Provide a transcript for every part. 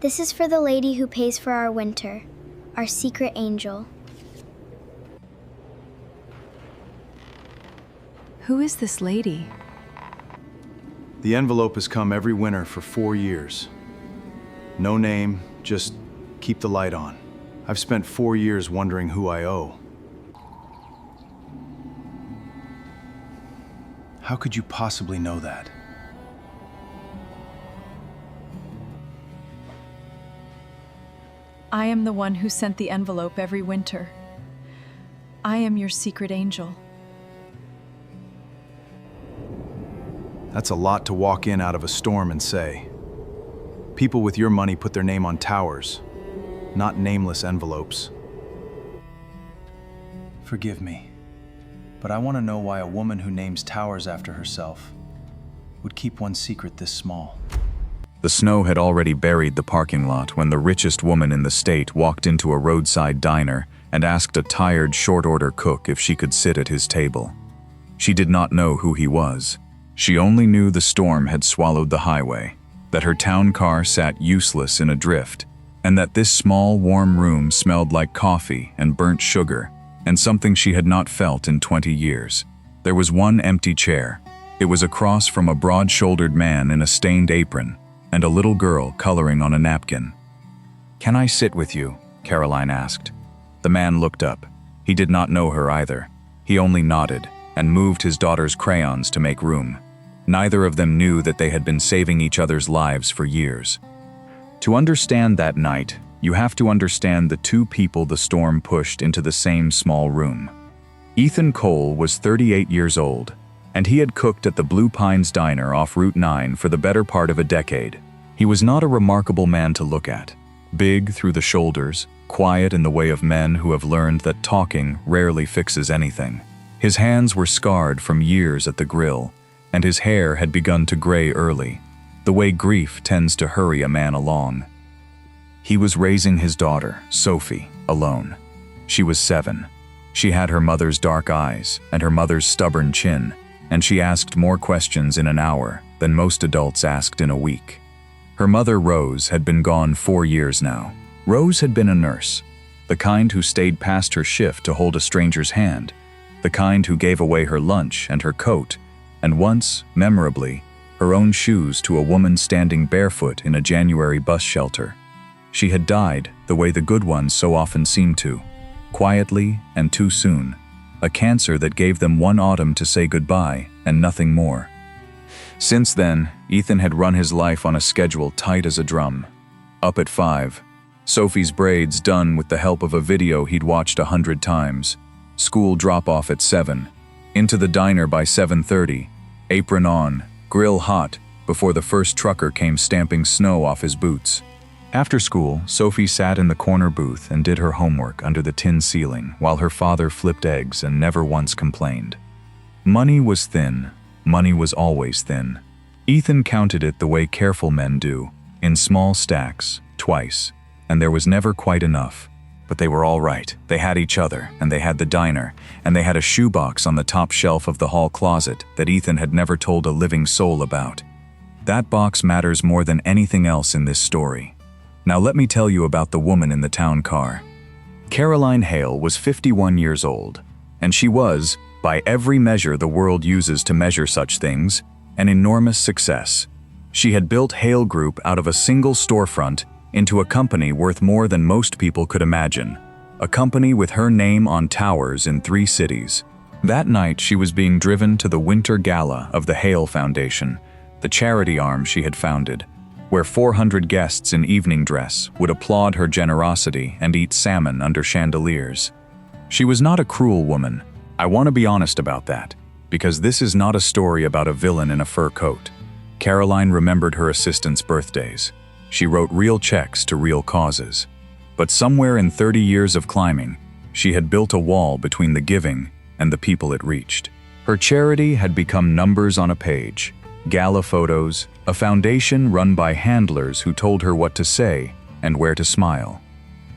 This is for the lady who pays for our winter, our secret angel. Who is this lady? The envelope has come every winter for 4 years. No name, just keep the light on. I've spent 4 years wondering who I owe. How could you possibly know that? I am the one who sent the envelope every winter. I am your secret angel. That's a lot to walk in out of a storm and say. People with your money put their name on towers, not nameless envelopes. Forgive me, but I want to know why a woman who names towers after herself would keep one secret this small. The snow had already buried the parking lot when the richest woman in the state walked into a roadside diner and asked a tired short-order cook if she could sit at his table. She did not know who he was. She only knew the storm had swallowed the highway, that her town car sat useless in a drift, and that this small, warm room smelled like coffee and burnt sugar, and something she had not felt in 20 years. There was one empty chair. It was across from a broad-shouldered man in a stained apron, and a little girl coloring on a napkin. "Can I sit with you?" Caroline asked. The man looked up. He did not know her either. He only nodded and moved his daughter's crayons to make room. Neither of them knew that they had been saving each other's lives for years. To understand that night, you have to understand the two people the storm pushed into the same small room. Ethan Cole was 38 years old, and he had cooked at the Blue Pines Diner off Route 9 for the better part of a decade. He was not a remarkable man to look at. Big through the shoulders, quiet in the way of men who have learned that talking rarely fixes anything. His hands were scarred from years at the grill, and his hair had begun to gray early, the way grief tends to hurry a man along. He was raising his daughter, Sophie, alone. She was 7. She had her mother's dark eyes and her mother's stubborn chin, and she asked more questions in an hour than most adults asked in a week. Her mother, Rose, had been gone 4 years now. Rose had been a nurse, the kind who stayed past her shift to hold a stranger's hand, the kind who gave away her lunch and her coat, and once, memorably, her own shoes to a woman standing barefoot in a January bus shelter. She had died the way the good ones so often seem to, quietly and too soon, a cancer that gave them one autumn to say goodbye and nothing more. Since then, Ethan had run his life on a schedule tight as a drum. Up at 5, Sophie's braids done with the help of a video he'd watched 100 times, school drop-off at 7, into the diner by 7:30, apron on, grill hot, before the first trucker came stamping snow off his boots. After school, Sophie sat in the corner booth and did her homework under the tin ceiling while her father flipped eggs and never once complained. Money was thin. Money was always thin. Ethan counted it the way careful men do, in small stacks, twice, and there was never quite enough. But they were all right. They had each other, and they had the diner, and they had a shoebox on the top shelf of the hall closet that Ethan had never told a living soul about. That box matters more than anything else in this story. Now let me tell you about the woman in the town car. Caroline Hale was 51 years old, and she was, by every measure the world uses to measure such things, an enormous success. She had built Hale Group out of a single storefront into a company worth more than most people could imagine, a company with her name on towers in 3 cities. That night she was being driven to the winter gala of the Hale Foundation, the charity arm she had founded, where 400 guests in evening dress would applaud her generosity and eat salmon under chandeliers. She was not a cruel woman. I want to be honest about that, because this is not a story about a villain in a fur coat. Caroline remembered her assistants' birthdays. She wrote real checks to real causes. But somewhere in 30 years of climbing, she had built a wall between the giving and the people it reached. Her charity had become numbers on a page, gala photos, a foundation run by handlers who told her what to say and where to smile.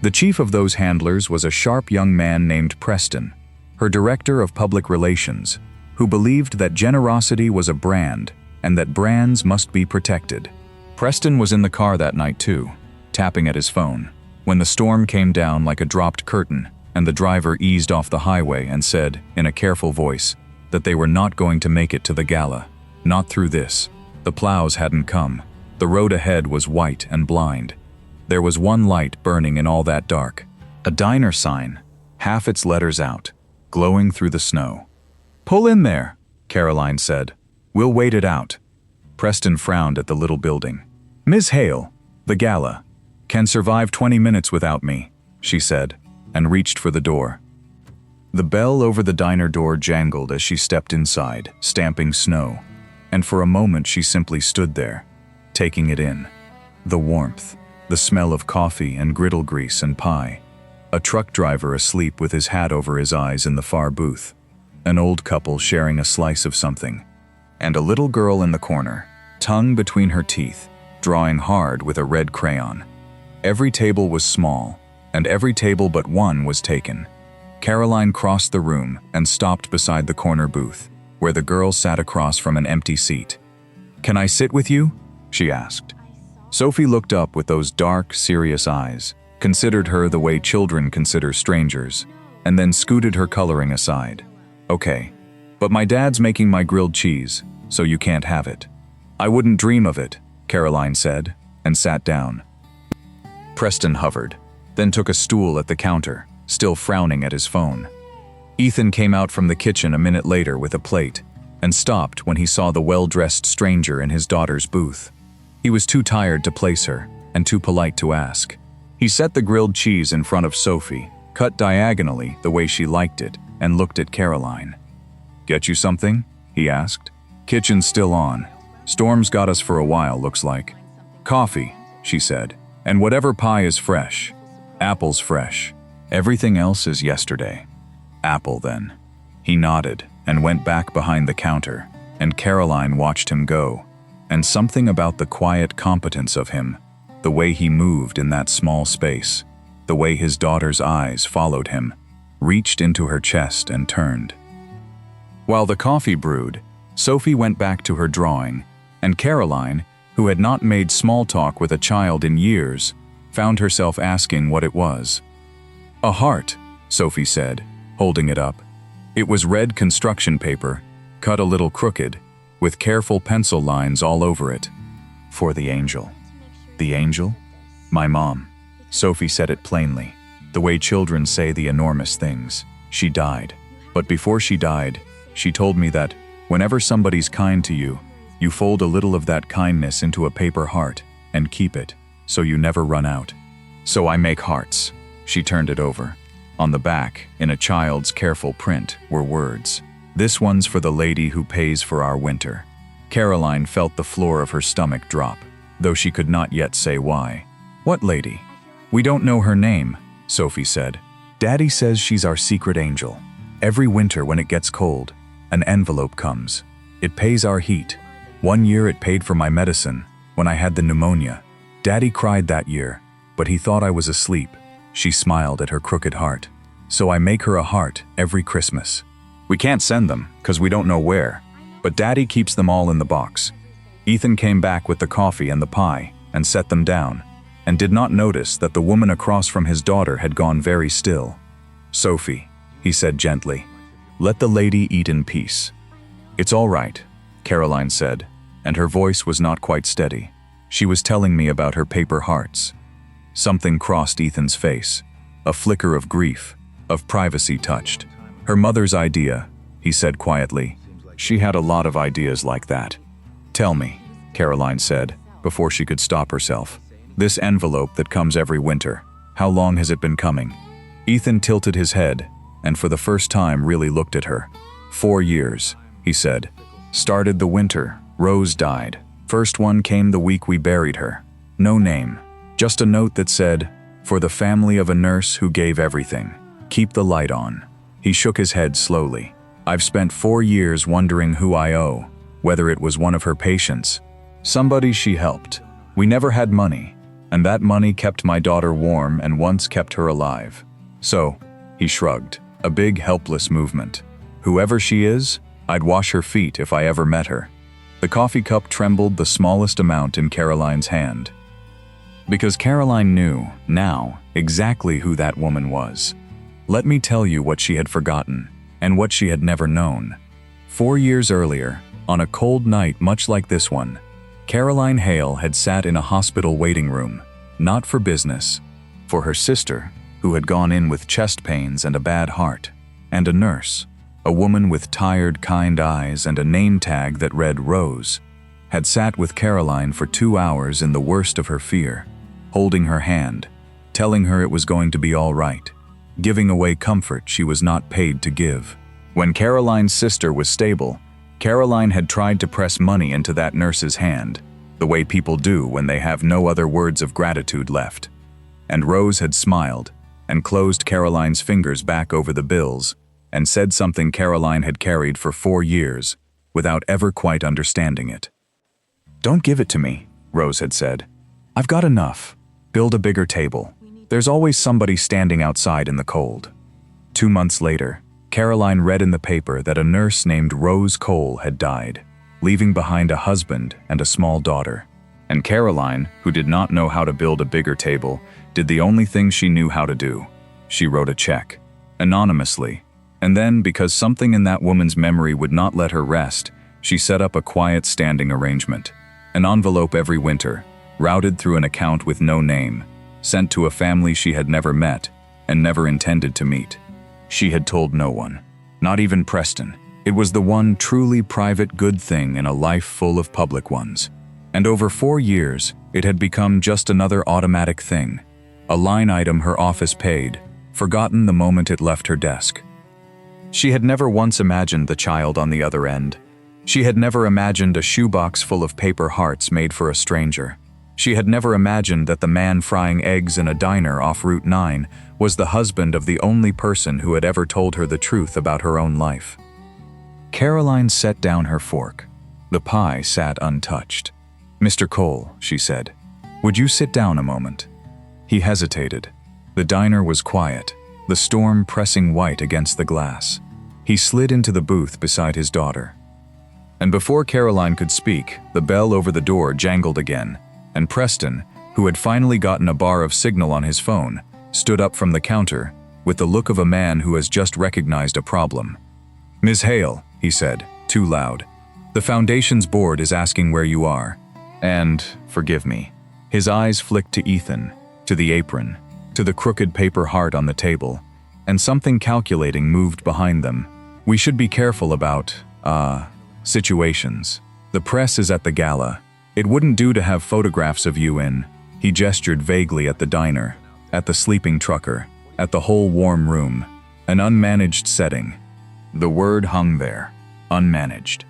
The chief of those handlers was a sharp young man named Preston, her director of public relations, who believed that generosity was a brand and that brands must be protected. Preston was in the car that night too. tapping at his phone, when the storm came down like a dropped curtain and the driver eased off the highway and said, in a careful voice, that they were not going to make it to the gala. Not through this. The plows hadn't come. The road ahead was white and blind. There was one light burning in all that dark. A diner sign, half its letters out, glowing through the snow. "Pull in there," Caroline said. "We'll wait it out." Preston frowned at the little building. "Ms. Hale, the gala, can survive 20 minutes without me," she said, and reached for the door. The bell over the diner door jangled as she stepped inside, stamping snow, and for a moment she simply stood there, taking it in. The warmth, the smell of coffee and griddle grease and pie, a truck driver asleep with his hat over his eyes in the far booth, an old couple sharing a slice of something, and a little girl in the corner, tongue between her teeth, drawing hard with a red crayon. Every table was small, and every table but one was taken. Caroline crossed the room and stopped beside the corner booth, where the girl sat across from an empty seat. "Can I sit with you?" she asked. Sophie looked up with those dark, serious eyes, considered her the way children consider strangers, and then scooted her coloring aside. "Okay, but my dad's making my grilled cheese, so you can't have it." "I wouldn't dream of it," Caroline said, and sat down. Preston hovered, then took a stool at the counter, still frowning at his phone. Ethan came out from the kitchen a minute later with a plate, and stopped when he saw the well-dressed stranger in his daughter's booth. He was too tired to place her, and too polite to ask. He set the grilled cheese in front of Sophie, cut diagonally the way she liked it, and looked at Caroline. "Get you something?" he asked. "Kitchen's still on. Storm's got us for a while, looks like." "Coffee," she said, "and whatever pie is fresh. Apple's fresh. Everything else is yesterday." "Apple, then." He nodded and went back behind the counter, and Caroline watched him go, and something about the quiet competence of him, the way he moved in that small space, the way his daughter's eyes followed him, reached into her chest and turned. While the coffee brewed, Sophie went back to her drawing, and Caroline, who had not made small talk with a child in years, found herself asking what it was. "A heart," Sophie said, holding it up. It was red construction paper, cut a little crooked, with careful pencil lines all over it. "For the angel." "The angel?" "My mom." Sophie said it plainly, the way children say the enormous things. "She died. But before she died, she told me that, whenever somebody's kind to you, you fold a little of that kindness into a paper heart and keep it, so you never run out. So I make hearts." She turned it over. On the back, in a child's careful print, were words. "This one's for the lady who pays for our winter." Caroline felt the floor of her stomach drop, though she could not yet say why. "What lady?" "We don't know her name," Sophie said. "Daddy says she's our secret angel. Every winter when it gets cold, an envelope comes. It pays our heat. One year it paid for my medicine, when I had the pneumonia. Daddy cried that year, but he thought I was asleep." She smiled at her crooked heart. "So I make her a heart every Christmas. We can't send them, 'cause we don't know where, but Daddy keeps them all in the box." Ethan came back with the coffee and the pie, and set them down, and did not notice that the woman across from his daughter had gone very still. "Sophie," he said gently, "let the lady eat in peace." "It's all right," Caroline said, and her voice was not quite steady. "She was telling me about her paper hearts." Something crossed Ethan's face, a flicker of grief, of privacy touched. "Her mother's idea," he said quietly. "She had a lot of ideas like that." "Tell me," Caroline said, before she could stop herself. "This envelope that comes every winter, how long has it been coming?" Ethan tilted his head, and for the first time really looked at her. 4 years, he said. "Started the winter, Rose died. First one came the week we buried her. No name. Just a note that said, 'For the family of a nurse who gave everything. Keep the light on.'" He shook his head slowly. "I've spent 4 years wondering who I owe, whether it was one of her patients, somebody she helped. We never had money, and that money kept my daughter warm and once kept her alive. So," he shrugged, a big helpless movement. "Whoever she is, I'd wash her feet if I ever met her." The coffee cup trembled the smallest amount in Caroline's hand. Because Caroline knew, now, exactly who that woman was. Let me tell you what she had forgotten, and what she had never known. 4 years earlier, on a cold night much like this one, Caroline Hale had sat in a hospital waiting room, not for business, for her sister, who had gone in with chest pains and a bad heart, and a nurse, a woman with tired, kind eyes and a name tag that read Rose, had sat with Caroline for 2 hours in the worst of her fear, holding her hand, telling her it was going to be all right, giving away comfort she was not paid to give. When Caroline's sister was stable, Caroline had tried to press money into that nurse's hand, the way people do when they have no other words of gratitude left. And Rose had smiled and closed Caroline's fingers back over the bills and said something Caroline had carried for 4 years without ever quite understanding it. "Don't give it to me," Rose had said. "I've got enough. Build a bigger table. There's always somebody standing outside in the cold." 2 months later, Caroline read in the paper that a nurse named Rose Cole had died, leaving behind a husband and a small daughter. And Caroline, who did not know how to build a bigger table, did the only thing she knew how to do. She wrote a check, anonymously, and then, because something in that woman's memory would not let her rest, she set up a quiet standing arrangement. An envelope every winter, routed through an account with no name, sent to a family she had never met and never intended to meet. She had told no one, not even Preston. It was the one truly private good thing in a life full of public ones. And over 4 years, it had become just another automatic thing, a line item her office paid, forgotten the moment it left her desk. She had never once imagined the child on the other end. She had never imagined a shoebox full of paper hearts made for a stranger. She had never imagined that the man frying eggs in a diner off Route 9 was the husband of the only person who had ever told her the truth about her own life. Caroline set down her fork. The pie sat untouched. "Mr. Cole," she said, "would you sit down a moment?" He hesitated. The diner was quiet, the storm pressing white against the glass. He slid into the booth beside his daughter. And before Caroline could speak, the bell over the door jangled again, and Preston, who had finally gotten a bar of signal on his phone, stood up from the counter with the look of a man who has just recognized a problem. "Ms. Hale," he said, too loud, "the Foundation's board is asking where you are. And, forgive me." His eyes flicked to Ethan, to the apron, to the crooked paper heart on the table, and something calculating moved behind them. "We should be careful about, situations. The press is at the gala. It wouldn't do to have photographs of you in." He gestured vaguely at the diner, at the sleeping trucker, at the whole warm room, an unmanaged setting. The word hung there, unmanaged.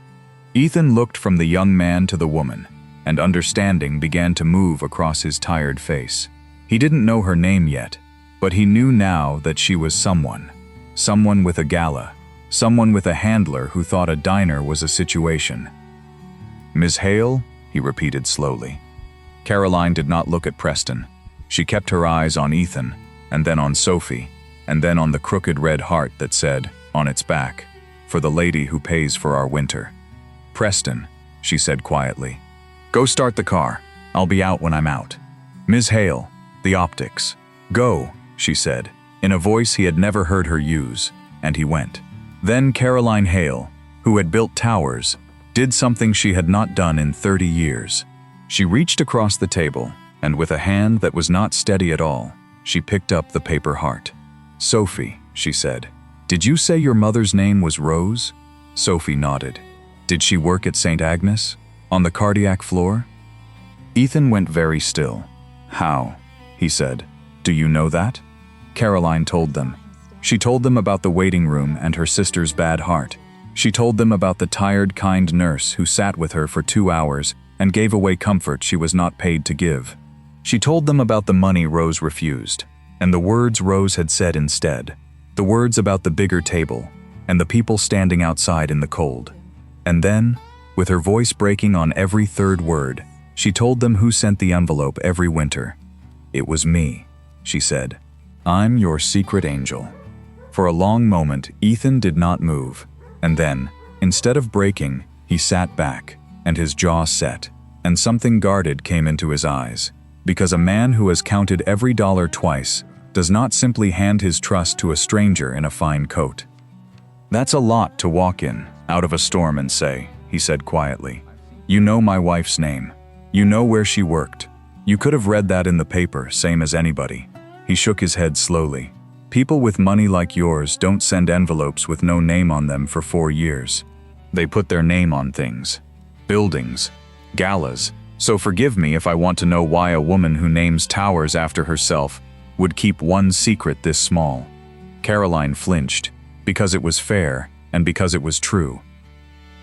Ethan looked from the young man to the woman, and understanding began to move across his tired face. He didn't know her name yet, but he knew now that she was someone. Someone with a gala, someone with a handler who thought a diner was a situation. "Ms. Hale?" he repeated slowly. Caroline did not look at Preston. She kept her eyes on Ethan, and then on Sophie, and then on the crooked red heart that said, on its back, "For the lady who pays for our winter." "Preston," she said quietly, "go start the car. I'll be out when I'm out." "Ms. Hale, the optics." "Go," she said, in a voice he had never heard her use, and he went. Then Caroline Hale, who had built towers, did something she had not done in 30 years. She reached across the table, and with a hand that was not steady at all, she picked up the paper heart. "Sophie," she said, "did you say your mother's name was Rose?" Sophie nodded. "Did she work at St. Agnes? On the cardiac floor?" Ethan went very still. "How?" he said. "Do you know that?" Caroline told them. She told them about the waiting room and her sister's bad heart. She told them about the tired, kind nurse who sat with her for 2 hours and gave away comfort she was not paid to give. She told them about the money Rose refused, and the words Rose had said instead, the words about the bigger table, and the people standing outside in the cold. And then, with her voice breaking on every third word, she told them who sent the envelope every winter. "It was me," she said. "I'm your secret angel." For a long moment, Ethan did not move, and then, instead of breaking, he sat back, and his jaw set, and something guarded came into his eyes, Because a man who has counted every dollar twice does not simply hand his trust to a stranger in a fine coat. "That's a lot to walk in, out of a storm and say," he said quietly. "You know my wife's name. You know where she worked. You could have read that in the paper, same as anybody." He shook his head slowly. "People with money like yours don't send envelopes with no name on them for 4 years. They put their name on things. Buildings. Galas. So forgive me if I want to know why a woman who names towers after herself would keep one secret this small." Caroline flinched, because it was fair and because it was true.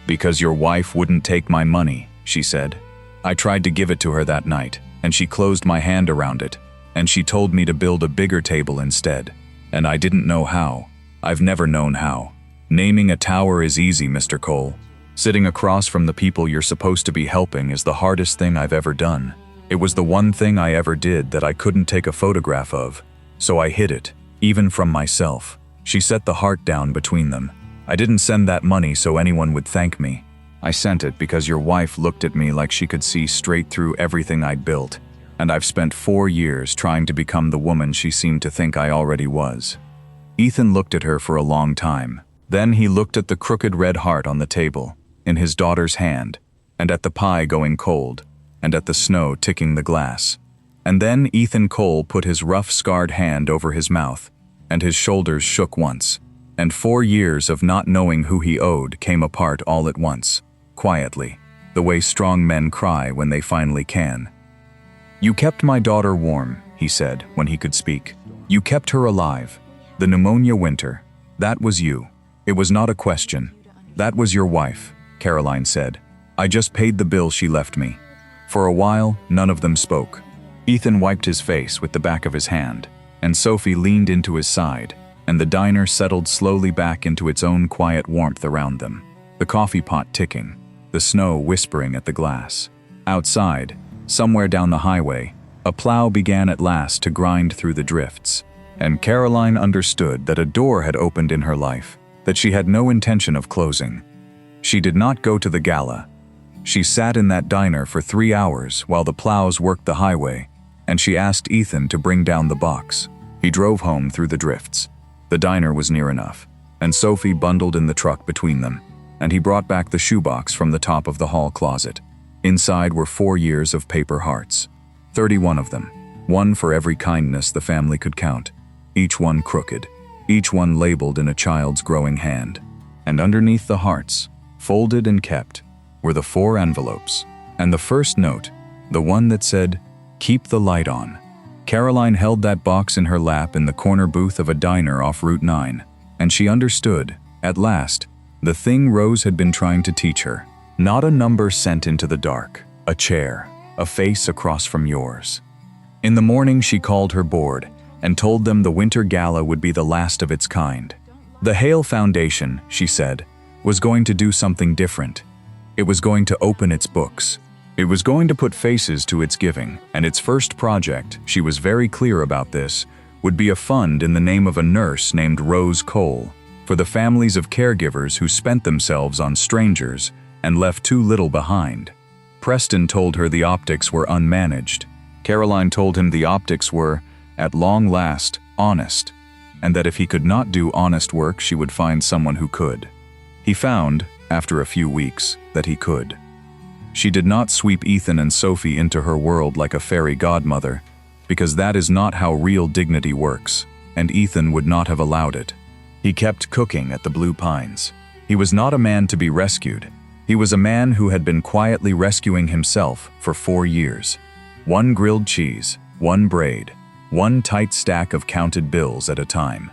"Because your wife wouldn't take my money," she said. "I tried to give it to her that night, and she closed my hand around it, and she told me to build a bigger table instead. And I didn't know how. I've never known how. Naming a tower is easy, Mr. Cole. Sitting across from the people you're supposed to be helping is the hardest thing I've ever done. It was the one thing I ever did that I couldn't take a photograph of, so I hid it, even from myself." She set the heart down between them. "I didn't send that money so anyone would thank me. I sent it because your wife looked at me like she could see straight through everything I'd built, and I've spent 4 years trying to become the woman she seemed to think I already was." Ethan looked at her for a long time. Then he looked at the crooked red heart on the table, in his daughter's hand, and at the pie going cold, and at the snow ticking the glass. And then Ethan Cole put his rough, scarred hand over his mouth, and his shoulders shook once, and 4 years of not knowing who he owed came apart all at once, quietly, the way strong men cry when they finally can. "You kept my daughter warm," he said when he could speak. "You kept her alive. The pneumonia winter, that was you. It was not a question. That was your wife," Caroline said. "I just paid the bill she left me." For a while, none of them spoke. Ethan wiped his face with the back of his hand, and Sophie leaned into his side, and the diner settled slowly back into its own quiet warmth around them, the coffee pot ticking, the snow whispering at the glass. Outside, somewhere down the highway, a plow began at last to grind through the drifts, and Caroline understood that a door had opened in her life that she had no intention of closing. She did not go to the gala. She sat in that diner for 3 hours while the plows worked the highway, and she asked Ethan to bring down the box. He drove home through the drifts. The diner was near enough, and Sophie bundled in the truck between them, and he brought back the shoebox from the top of the hall closet. Inside were 4 years of paper hearts, 31 of them, one for every kindness the family could count, each one crooked, each one labeled in a child's growing hand. And underneath the hearts, folded and kept, were the 4 envelopes, and the first note, the one that said, "Keep the light on." Caroline held that box in her lap in the corner booth of a diner off Route 9, and she understood, at last, the thing Rose had been trying to teach her. Not a number sent into the dark, a chair, a face across from yours. In the morning she called her board and told them the winter gala would be the last of its kind. The Hale Foundation, she said, was going to do something different. It was going to open its books. It was going to put faces to its giving, and its first project, she was very clear about this, would be a fund in the name of a nurse named Rose Cole, for the families of caregivers who spent themselves on strangers and left too little behind. Preston told her the optics were unmanaged. Caroline told him the optics were, at long last, honest, and that if he could not do honest work, she would find someone who could. He found, after a few weeks, that he could. She did not sweep Ethan and Sophie into her world like a fairy godmother, because that is not how real dignity works, and Ethan would not have allowed it. He kept cooking at the Blue Pines. He was not a man to be rescued. He was a man who had been quietly rescuing himself for 4 years. 1 grilled cheese, 1 braid, 1 tight stack of counted bills at a time.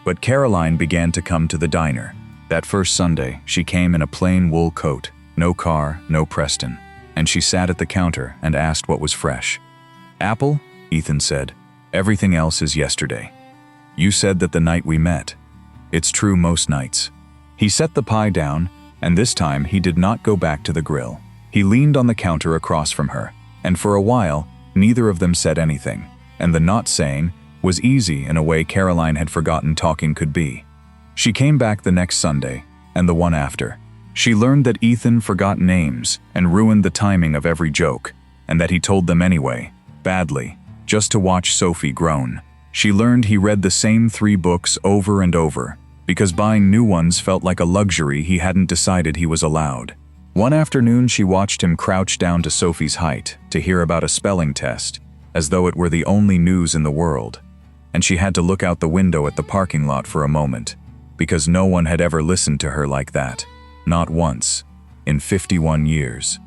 But Caroline began to come to the diner. That first Sunday, she came in a plain wool coat, no car, no Preston, and she sat at the counter and asked what was fresh. "Apple?" Ethan said. "Everything else is yesterday. You said that the night we met. It's true most nights." He set the pie down, and this time he did not go back to the grill. He leaned on the counter across from her, and for a while, neither of them said anything, and the not saying was easy in a way Caroline had forgotten talking could be. She came back the next Sunday, and the one after. She learned that Ethan forgot names and ruined the timing of every joke, and that he told them anyway, badly, just to watch Sophie groan. She learned he read the same 3 books over and over, because buying new ones felt like a luxury he hadn't decided he was allowed. One afternoon, she watched him crouch down to Sophie's height to hear about a spelling test, as though it were the only news in the world. And she had to look out the window at the parking lot for a moment, because no one had ever listened to her like that. Not once, in 51 years.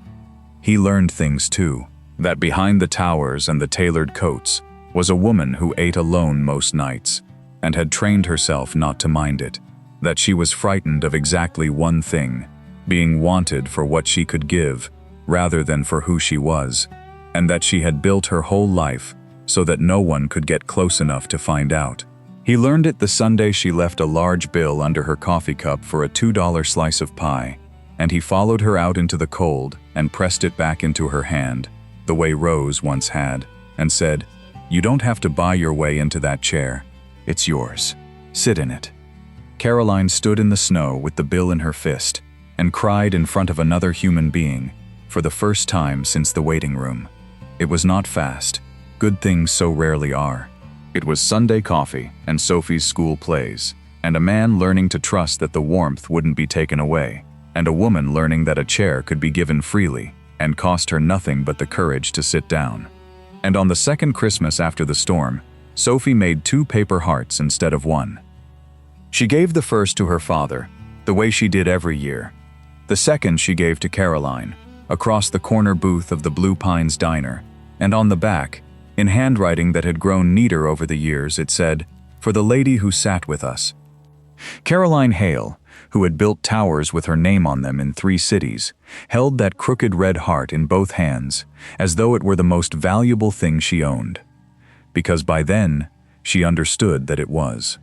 He learned things too, that behind the towers and the tailored coats was a woman who ate alone most nights, and had trained herself not to mind it, that she was frightened of exactly one thing, being wanted for what she could give, rather than for who she was, and that she had built her whole life so that no one could get close enough to find out. He learned it the Sunday she left a large bill under her coffee cup for a $2 slice of pie, and he followed her out into the cold and pressed it back into her hand, the way Rose once had, and said, "You don't have to buy your way into that chair. It's yours. Sit in it." Caroline stood in the snow with the bill in her fist and cried in front of another human being for the first time since the waiting room. It was not fast. Good things so rarely are. It was Sunday coffee and Sophie's school plays, and a man learning to trust that the warmth wouldn't be taken away, and a woman learning that a chair could be given freely and cost her nothing but the courage to sit down. And on the second Christmas after the storm, Sophie made 2 paper hearts instead of 1. She gave the first to her father, the way she did every year. The second she gave to Caroline, across the corner booth of the Blue Pines Diner, and on the back, in handwriting that had grown neater over the years, it said, "For the lady who sat with us." Caroline Hale, who had built towers with her name on them in 3 cities, held that crooked red heart in both hands, as though it were the most valuable thing she owned. Because by then, she understood that it was.